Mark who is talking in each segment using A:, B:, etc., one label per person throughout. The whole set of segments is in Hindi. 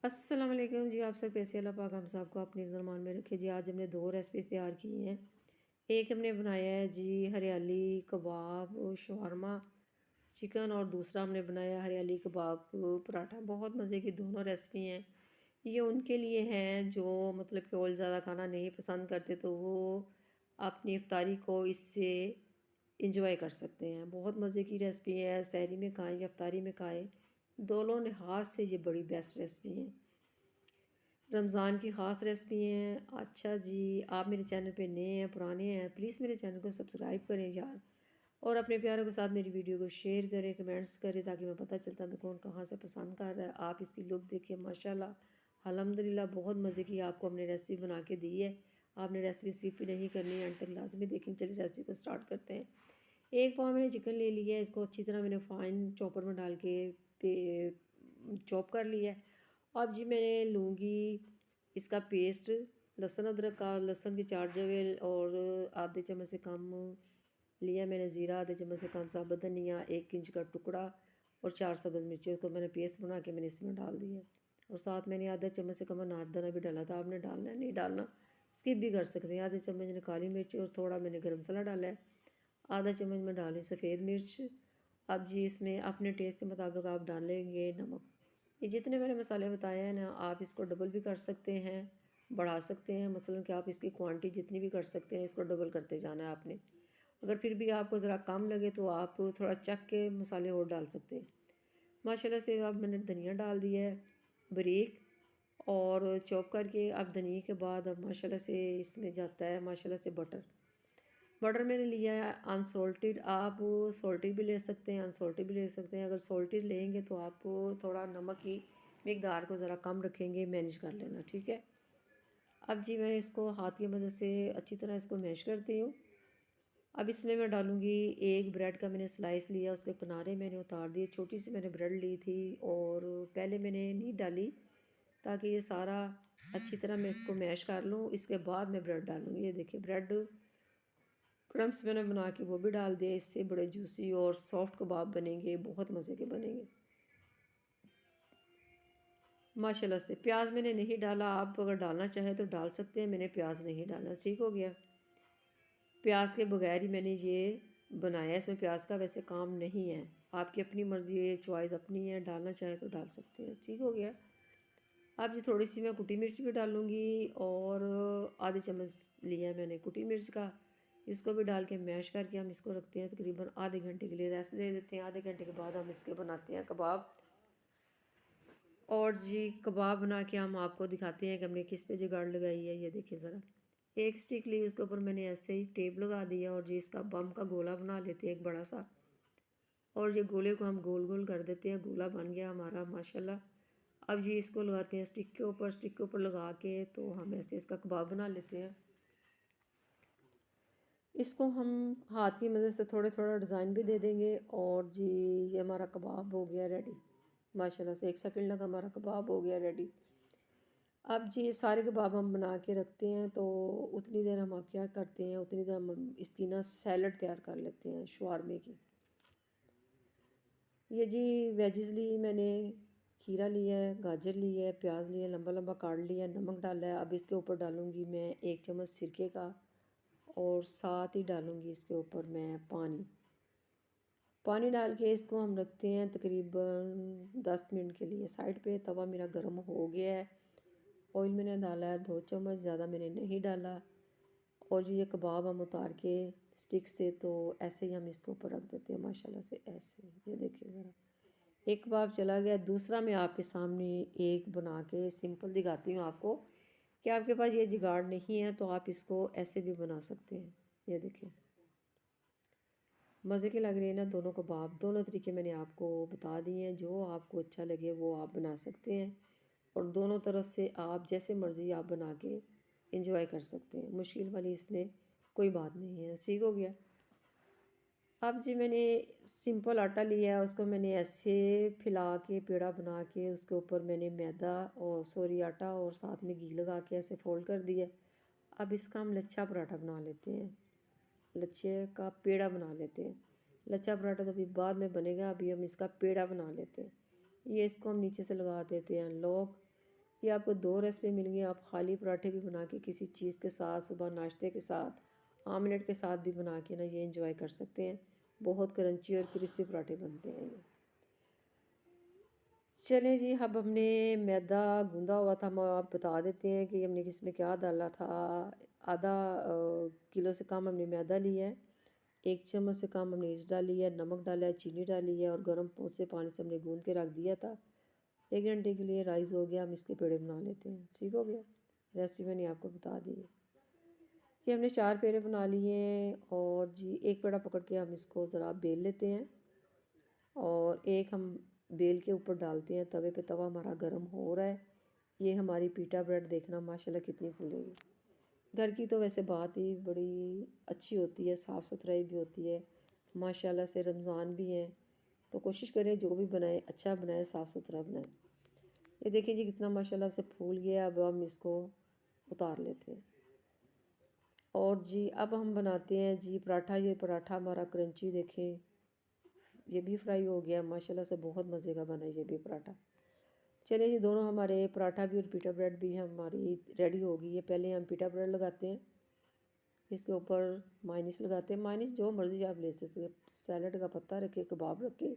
A: अस्सलाम वालेकुम जी। आप सब कैसे? अल्लाह पाक हम सबको अपनी ज़मान में रखे जी। आज हमने 2 रेसिपीज़ तैयार की हैं। एक हमने बनाया है जी हरियाली कबाब शवारमा चिकन, और दूसरा हमने बनाया हरियाली कबाब पराठा। बहुत मज़े की दोनों रेसिपी हैं। ये उनके लिए हैं जो मतलब कि ऑयल ज़्यादा खाना नहीं पसंद करते, तो वो अपनी इफ्तारी को इससे इंजॉय कर सकते हैं। बहुत मज़े की रेसिपी है, सहरी में खाएँ या इफ्तारी में खाएँ, दोनों लिहाज से ये बड़ी बेस्ट रेसिपी हैं। रमज़ान की ख़ास रेसिपी हैं। अच्छा जी, आप मेरे चैनल पे नए हैं पुराने हैं, प्लीज़ मेरे चैनल को सब्सक्राइब करें यार, और अपने प्यारों के साथ मेरी वीडियो को शेयर करें, कमेंट्स करें, ताकि मैं पता चलता मैं कौन कहाँ से पसंद कर रहा है। आप इसकी लुक देखिए, माशाल्लाह अल्हम्दुलिल्लाह बहुत मज़े की आपको हमने रेसिपी बना के दी है। आपने रेसिपी स्किप भी नहीं करनी है, एंड तक लाजमी देखें। चलिए रेसिपी को स्टार्ट करते हैं। एक पाव मैंने चिकन ले लिया है, इसको अच्छी तरह मैंने फाइन चॉपर में डाल के चॉप कर लिया है। अब जी मैं लूँगी इसका पेस्ट, लहसुन अदरक का, लहसुन के 4 जवे और आधे चम्मच से कम लिया मैंने ज़ीरा, आधे चम्मच से कम साबुत धनिया, 1 इंच का टुकड़ा और 4 सब्ज़ मिर्ची को मैंने पेस्ट बना के मैंने इसमें डाल दिया। और साथ मैंने आधा चम्मच से कम अनारदाना भी डाला था। आपने डालना है नहीं डालना स्किप भी कर सकते हैं। आधे चम्मच मैंने काली मिर्च और थोड़ा मैंने गरम मसाला डाला है। आधा चम्मच में डाली सफ़ेद मिर्च। अब जी इसमें अपने टेस्ट के मुताबिक आप डालेंगे नमक। ये जितने मैंने मसाले बताए हैं ना, आप इसको डबल भी कर सकते हैं, बढ़ा सकते हैं। मसलन कि आप इसकी क्वांटिटी जितनी भी कर सकते हैं, इसको डबल करते जाना है आपने। अगर फिर भी आपको ज़रा कम लगे तो आप थोड़ा चख के मसाले और डाल सकते हैं। माशाल्लाह से अब मैंने धनिया डाल दिया है बारीक और चॉप करके। अब धनिया के बाद अब माशाल्लाह से इसमें जाता है माशाल्लाह से बटर। बटर मैंने लिया है अनसॉल्टेड। आप सॉल्टेड भी ले सकते हैं, अनसॉल्टेड भी ले सकते हैं। अगर सॉल्टेड लेंगे तो आप थोड़ा नमक की मकदार को ज़रा कम रखेंगे, मैनेज कर लेना, ठीक है। अब जी मैं इसको हाथ की मदद से अच्छी तरह इसको मैश करती हूँ। अब इसमें मैं डालूँगी एक ब्रेड का मैंने स्लाइस लिया, उसके किनारे मैंने उतार दिए। छोटी सी मैंने ब्रेड ली थी और पहले मैंने नहीं डाली ताकि ये सारा अच्छी तरह मैं इसको मैश कर लूँ। इसके बाद मैं ब्रेड डालूँगी। ये देखिए ब्रेड क्रम्स मैंने बना के वो भी डाल दिए। इससे बड़े जूसी और सॉफ्ट कबाब बनेंगे, बहुत मज़े के बनेंगे माशाल्लाह से। प्याज मैंने नहीं डाला, आप अगर डालना चाहें तो डाल सकते हैं, मैंने प्याज नहीं डाला। ठीक हो गया। प्याज के बगैर ही मैंने ये बनाया, इसमें प्याज का वैसे काम नहीं है, आपकी अपनी मर्ज़ी है, चॉइस अपनी है, डालना चाहे तो डाल सकते हैं। ठीक हो गया। अब जी थोड़ी सी मैं कुटी मिर्च भी डालूँगी और आधे चम्मच लिया है मैंने कुटी मिर्च का। इसको भी डाल के मैश करके हम इसको रखते हैं तकरीबन आधे घंटे के लिए, रेस्ट दे देते हैं। आधे घंटे के बाद हम इसके बनाते हैं कबाब। और जी कबाब बना के हम आपको दिखाते हैं कि हमने किस पे जुगाड़ लगाई है। ये देखिए ज़रा, एक स्टिक ली, उसके ऊपर मैंने ऐसे ही टेप लगा दिया और जी इसका बम का गोला बना लेते हैं एक बड़ा सा, और ये गोले को हम गोल गोल कर देते हैं। गोला बन गया हमारा माशाल्लाह। अब ये इसको लगाते हैं स्टिक के ऊपर। स्टिक के ऊपर लगा के तो हम ऐसे इसका कबाब बना लेते हैं। इसको हम हाथ की मदद से थोड़े थोड़ा डिज़ाइन भी दे देंगे। और जी ये हमारा कबाब हो गया रेडी माशाल्लाह से। 1 सेकंड लगा, हमारा कबाब हो गया रेडी। अब जी सारे कबाब हम बना के रखते हैं, तो उतनी देर हम आप क्या करते हैं, उतनी देर हम इसकी ना सैलड तैयार कर लेते हैं शवारमे की। ये जी वेजिस ली मैंने, खीरा लिया है, गाजर लिया है, प्याज लिया है, लंबा लंबा काट लिया, नमक डाला है। अब इसके ऊपर डालूँगी मैं 1 चम्मच सिरके का, और साथ ही डालूँगी इसके ऊपर मैं पानी। पानी डाल के इसको हम रखते हैं तकरीबन 10 मिनट के लिए साइड पे। तवा मेरा गर्म हो गया है। ऑयल मैंने डाला है 2 चम्मच, ज़्यादा मैंने नहीं डाला। और जो ये कबाब हम उतार के स्टिक से, तो ऐसे ही हम इसके ऊपर रख देते हैं माशाल्लाह से ऐसे। ये देखिए ज़रा, एक कबाब चला गया। दूसरा मैं आपके सामने एक बना के सिंपल दिखाती हूँ आपको, कि आपके पास ये जुगाड़ नहीं है तो आप इसको ऐसे भी बना सकते हैं। ये देखिए मज़े के लग रहे हैं ना दोनों कबाब। दोनों तरीके मैंने आपको बता दिए हैं, जो आपको अच्छा लगे वो आप बना सकते हैं, और दोनों तरफ से आप जैसे मर्ज़ी आप बना के इंजॉय कर सकते हैं। मुश्किल वाली इसमें कोई बात नहीं है। ठीक हो गया। अब जी मैंने सिंपल आटा लिया है, उसको मैंने ऐसे फैला के पेड़ा बना के उसके ऊपर मैंने मैदा और सॉरी आटा और साथ में घी लगा के ऐसे फोल्ड कर दिया। अब इसका हम लच्छा पराठा बना लेते हैं, लच्छे का पेड़ा बना लेते हैं। लच्छा पराठा तो अभी बाद में बनेगा, अभी हम इसका पेड़ा बना लेते हैं। ये इसको हम नीचे से लगा देते हैं लॉक। ये आपको 2 रेसिपी मिल गई। आप खाली पराठे भी बना के किसी चीज़ के साथ, सुबह नाश्ते के साथ, आमलेट के साथ भी बना के ना ये इंजॉय कर सकते हैं। बहुत क्रंची और क्रिस्पी पराठे बनते हैं ये। चलें जी, अब हमने मैदा गूंदा हुआ था, हम आप बता देते हैं कि हमने इसमें क्या डाला था। आधा किलो से कम हमने मैदा लिया है, 1 चम्मच से कम हमने ईस्ट डाली है, नमक डाला है, चीनी डाली है और गर्म से पानी से हमने गूंद के रख दिया था। 1 घंटे के लिए राइस हो गया। हम इसके पेड़े बना लेते हैं। ठीक हो गया। रेसिपी मैंने आपको बता दी है कि हमने 4 पेड़े बना लिए हैं और जी एक पेड़ा पकड़ के हम इसको ज़रा बेल लेते हैं और एक हम बेल के ऊपर डालते हैं तवे पे। तवा हमारा गर्म हो रहा है। ये हमारी पीटा ब्रेड देखना माशाल्लाह कितनी फूलेगी। घर की तो वैसे बात ही बड़ी अच्छी होती है, साफ़ सुथराई भी होती है माशाल्लाह से। रमज़ान भी है तो कोशिश करें जो भी बनाए अच्छा बनाए, साफ़ सुथरा बनाए। ये देखिए जी कितना माशाल्लाह से फूल गया। अब हम इसको उतार लेते हैं और जी अब हम बनाते हैं जी पराठा। ये पराठा हमारा क्रंची देखें, ये भी फ्राई हो गया माशाल्लाह से। बहुत मज़े का बना ये भी पराठा। चलिए जी, दोनों हमारे पराठा भी और पीटा ब्रेड भी हमारी रेडी हो गई है। पहले हम पीटा ब्रेड लगाते हैं, इसके ऊपर माइनीस लगाते हैं। माइनीस जो मर्ज़ी आप ले सकते हैं। सैलड का पत्ता रखे, कबाब रखे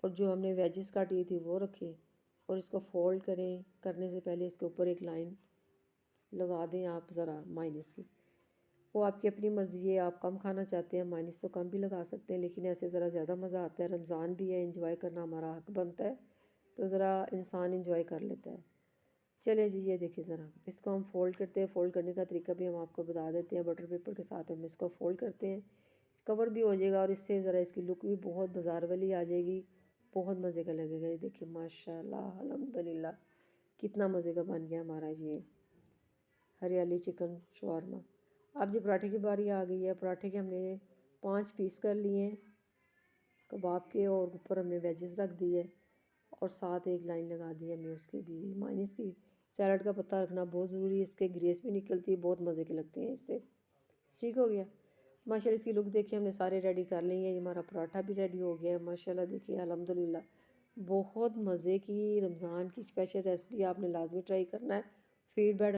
A: और जो हमने वेजिस काटी थी वो रखे और इसको फोल्ड करें। करने से पहले इसके ऊपर एक लाइन लगा दें आप ज़रा माइनीस की। वो आपकी अपनी मर्ज़ी है, आप कम खाना चाहते हैं माइनस तो कम भी लगा सकते हैं, लेकिन ऐसे ज़रा ज़्यादा मज़ा आता है। रमज़ान भी है, इंजॉय करना हमारा हक बनता है तो ज़रा इंसान इंजॉय कर लेता है। चले जी, ये देखिए ज़रा इसको हम फ़ोल्ड करते हैं। फ़ोल्ड करने का तरीका भी हम आपको बता देते हैं। बटर पेपर के साथ हम इसको फ़ोल्ड करते हैं, कवर भी हो जाएगा और इससे ज़रा इसकी लुक भी बहुत बाज़ार वाली आ जाएगी। बहुत मज़े का लगेगा। ये देखिए माशाल्लाह अल्हम्दुलिल्लाह कितना मज़े का बन गया हमारा ये हरियाली चिकन शवारमा। अब जी पराठे की बारी आ गई है। पराठे के हमने 5 पीस कर लिए हैं कबाब के और ऊपर हमने वेजिस रख दी है और साथ एक लाइन लगा दी है हमने उसकी भी माइनस की। सैलड का पत्ता रखना बहुत ज़रूरी है, इसके ग्रेस भी निकलती है, बहुत मज़े के लगते हैं इससे। ठीक हो गया माशाल्लाह। इसकी लुक देखिए हमने सारे रेडी कर लिए हैं। ये हमारा पराठा भी रेडी हो गया है माशाल्लाह। देखिए अल्हम्दुलिल्लाह बहुत मज़े की रमज़ान की स्पेशल रेसिपी आपने लाजमी ट्राई करना है। फीडबैक